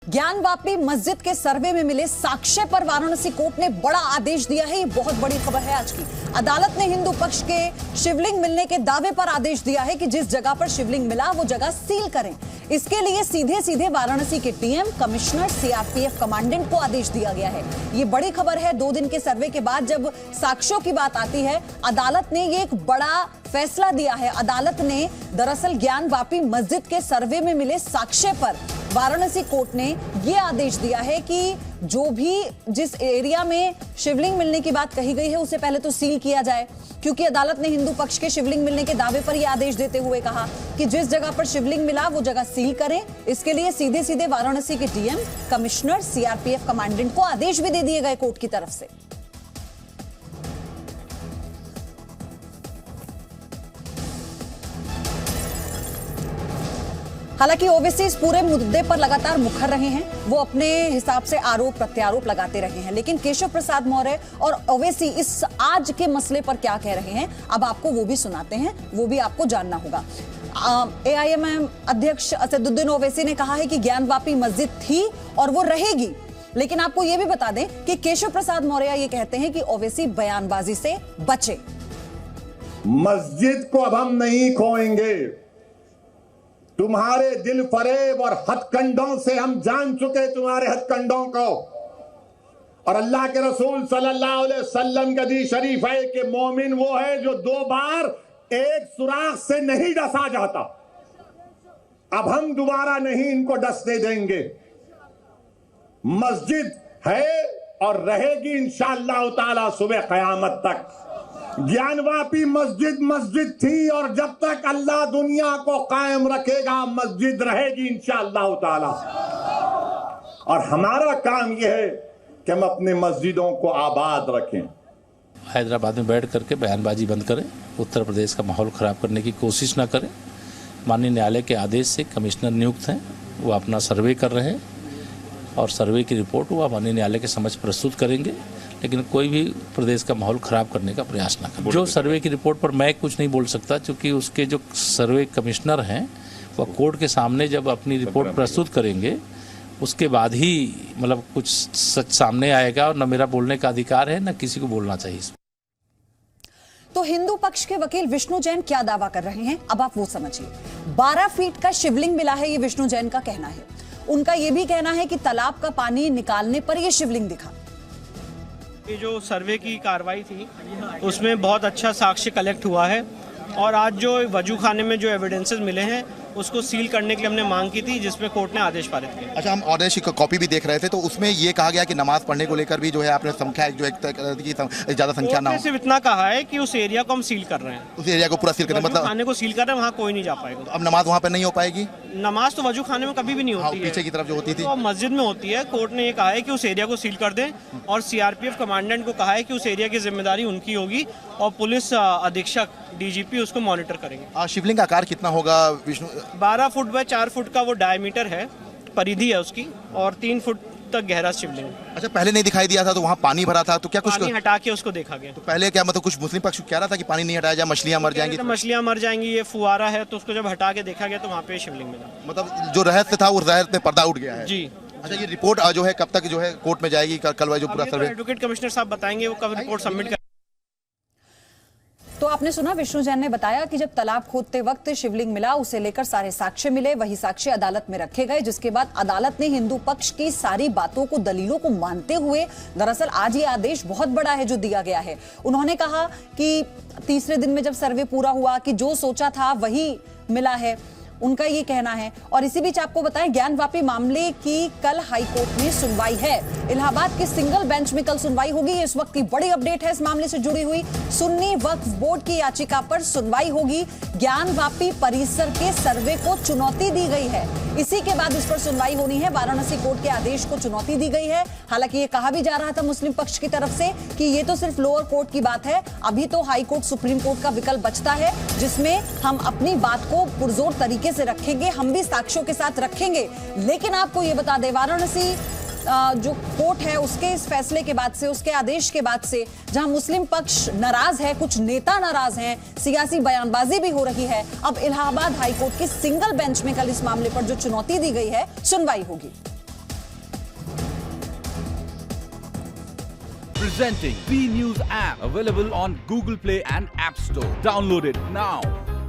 ज्ञानवापी मस्जिद के सर्वे में मिले साक्ष्य पर वाराणसी कोर्ट ने बड़ा आदेश दिया है। ये बहुत बड़ी खबर है आज की। अदालत ने हिंदू पक्ष के शिवलिंग मिलने के दावे पर आदेश दिया है कि जिस जगह पर शिवलिंग मिला वो जगह सील करें। इसके लिए सीधे सीधे वाराणसी के टीएम, कमिश्नर, सीआरपीएफ कमांडेंट को आदेश दिया गया है। ये बड़ी खबर है। 2 दिन के सर्वे के बाद जब साक्ष्यों की बात आती है, अदालत ने ये एक बड़ा फैसला दिया है। अदालत ने दरअसल ज्ञानवापी मस्जिद के सर्वे में मिले साक्ष्य पर वाराणसी कोर्ट ने यह आदेश दिया है कि जो भी जिस एरिया में शिवलिंग मिलने की बात कही गई है उसे पहले तो सील किया जाए, क्योंकि अदालत ने हिंदू पक्ष के शिवलिंग मिलने के दावे पर यह आदेश देते हुए कहा कि जिस जगह पर शिवलिंग मिला वो जगह सील करें। इसके लिए सीधे सीधे वाराणसी के डीएम, कमिश्नर, सीआरपीएफ कमांडेंट को आदेश भी दे दिए गए कोर्ट की तरफ से। हालांकि ओवैसी इस पूरे मुद्दे पर लगातार मुखर रहे हैं। वो अपने हिसाब से आरोप प्रत्यारोप लगाते रहे हैं, लेकिन केशव प्रसाद मौर्य और ओवैसी इस आज के मसले पर क्या कह रहे हैं, अब आपको वो भी सुनाते हैं, वो भी आपको जानना होगा। एआईएमआईएम अध्यक्ष असदुद्दीन ओवैसी ने कहा है कि ज्ञानवापी मस्जिद थी और वो रहेगी, लेकिन आपको ये भी बता दें कि केशव प्रसाद मौर्य ये कहते हैं कि ओवैसी बयानबाजी से बचे। मस्जिद को अब हम नहीं खोएंगे। तुम्हारे दिल फरेब और हथकंडों से हम जान चुके तुम्हारे हथकंडों को। और अल्लाह के रसूल सल्लल्लाहु अलैहि वसल्लम का हदीस शरीफ है कि मोमिन वो है जो 2 बार एक सुराख से नहीं डसा जाता। अब हम दोबारा नहीं इनको डसने देंगे। मस्जिद है और रहेगी इंशाअल्लाह ताला सुबह क़यामत तक। ज्ञानवापी मस्जिद मस्जिद थी और जब तक अल्लाह दुनिया को कायम रखेगा मस्जिद रहेगी इंशाअल्लाह ताला। और हमारा काम यह है कि हम अपने मस्जिदों को आबाद रखें। हैदराबाद में बैठ करके बयानबाजी बंद करें, उत्तर प्रदेश का माहौल खराब करने की कोशिश ना करें। माननीय न्यायालय के आदेश से कमिश्नर नियुक्त हैं, वो अपना सर्वे कर रहे हैं और सर्वे की रिपोर्ट वो माननीय न्यायालय के समक्ष प्रस्तुत करेंगे, लेकिन कोई भी प्रदेश का माहौल खराब करने का प्रयास ना करें। जो सर्वे की रिपोर्ट पर मैं कुछ नहीं बोल सकता, क्योंकि उसके जो सर्वे कमिश्नर हैं वो कोर्ट के सामने जब अपनी रिपोर्ट प्रस्तुत करेंगे उसके बाद ही मतलब कुछ सच सामने आएगा, और न मेरा बोलने का अधिकार है न किसी को बोलना चाहिए। तो हिंदू पक्ष के वकील विष्णु जैन क्या दावा कर रहे हैं, अब आप वो समझिए। 12 फीट का शिवलिंग मिला है, ये विष्णु जैन का कहना है। उनका यह भी कहना है कि तालाब का पानी निकालने पर यह शिवलिंग दिखा। ये जो सर्वे की कार्रवाई थी उसमें बहुत अच्छा साक्ष्य कलेक्ट हुआ है, और आज जो वजू खाने में जो एविडेंसेस मिले हैं उसको सील करने के लिए हमने मांग की थी, जिसमें कोर्ट ने आदेश पारित किया। अच्छा, हम आदेश की कॉपी भी देख रहे थे, तो उसमें ये कहा गया कि नमाज पढ़ने को लेकर भी जो है आपने संख्या जो एक ज्यादा संख्या ना हो। सिर्फ इतना कहा है कि उस एरिया को हम सील कर रहे हैं, उस एरिया को पूरा सील कर रहे हैं, मतलब खाने को सील कर रहे हैं, वहाँ कोई नहीं जा पाएगा। तो अब नमाज वहाँ पे नहीं हो पाएगी। नमाज तो वजू खाने में कभी भी नहीं होती है, पीछे की तरफ जो होती थी तो मस्जिद में होती है। कोर्ट ने ये कहा है कि उस एरिया को सील कर दें, और सीआरपीएफ कमांडेंट को कहा है कि उस एरिया की जिम्मेदारी उनकी होगी, और पुलिस अधीक्षक डीजीपी उसको मॉनिटर करेंगे। शिवलिंग का आकार कितना होगा विष्णु? 12 फुट बाय 4 फुट का वो डायमीटर है, परिधि है उसकी, और 3 फुट तक गहरा शिवलिंग। अच्छा, पहले नहीं दिखाई दिया था तो वहाँ पानी भरा था, तो क्या कुछ पानी हटा के उसको देखा गया? तो पहले क्या मतलब कुछ मुस्लिम पक्ष कह रहा था कि पानी नहीं हटाया जाए, मछलियाँ मर जाएंगी? तो मछलियाँ मर जाएंगी, ये फुवारा है, तो उसको जब हटा के देखा गया तो वहाँ पे शिवलिंग मिला। मतलब जो रहस्य था वो रहस्य में पर्दा उठ गया है जी। अच्छा, ये रिपोर्ट जो है कब तक जो है कोर्ट में जाएगी? कल जो पूरा सर्वे एडवोकेट कमिश्नर साहब बताएंगे वो कब रिपोर्ट सबमिट कर। तो आपने सुना, विष्णु जैन ने बताया कि जब तालाब खोदते वक्त शिवलिंग मिला, उसे लेकर सारे साक्ष्य मिले, वही साक्ष्य अदालत में रखे गए, जिसके बाद अदालत ने हिंदू पक्ष की सारी बातों को, दलीलों को मानते हुए, दरअसल आज ये आदेश बहुत बड़ा है जो दिया गया है। उन्होंने कहा कि तीसरे दिन में जब सर्वे पूरा हुआ कि जो सोचा था वही मिला है, उनका ये कहना है। और इसी बीच आपको बताएं, ज्ञानवापी मामले की कल हाईकोर्ट में सुनवाई है। इलाहाबाद के सिंगल बेंच में कल सुनवाई होगी। इस वक्त की बड़ी अपडेट है इस मामले से जुड़ी हुई। सुन्नी वक्फ बोर्ड की याचिका पर सुनवाई होगी। ज्ञानवापी परिसर के सर्वे को चुनौती दी गई है, इसी के बाद इस पर सुनवाई होनी है। वाराणसी कोर्ट के आदेश को चुनौती दी गई है। हालांकि ये कहा भी जा रहा था मुस्लिम पक्ष की तरफ से कि ये तो सिर्फ लोअर कोर्ट की बात है, अभी तो हाई कोर्ट, सुप्रीम कोर्ट का विकल्प बचता है, जिसमें हम अपनी बात को पुरजोर तरीके से रखेंगे, हम भी साक्ष्यों के साथ रखेंगे। लेकिन आपको ये बता दें, वाराणसी जो कोर्ट है उसके इस फैसले के बाद से, उसके आदेश के बाद से, जहां मुस्लिम पक्ष नाराज है, कुछ नेता नाराज हैं, सियासी बयानबाजी भी हो रही है, अब इलाहाबाद हाईकोर्ट की सिंगल बेंच में कल इस मामले पर जो चुनौती दी गई है, सुनवाई होगी। Presenting B News app, available on Google Play and App Store. Download it now.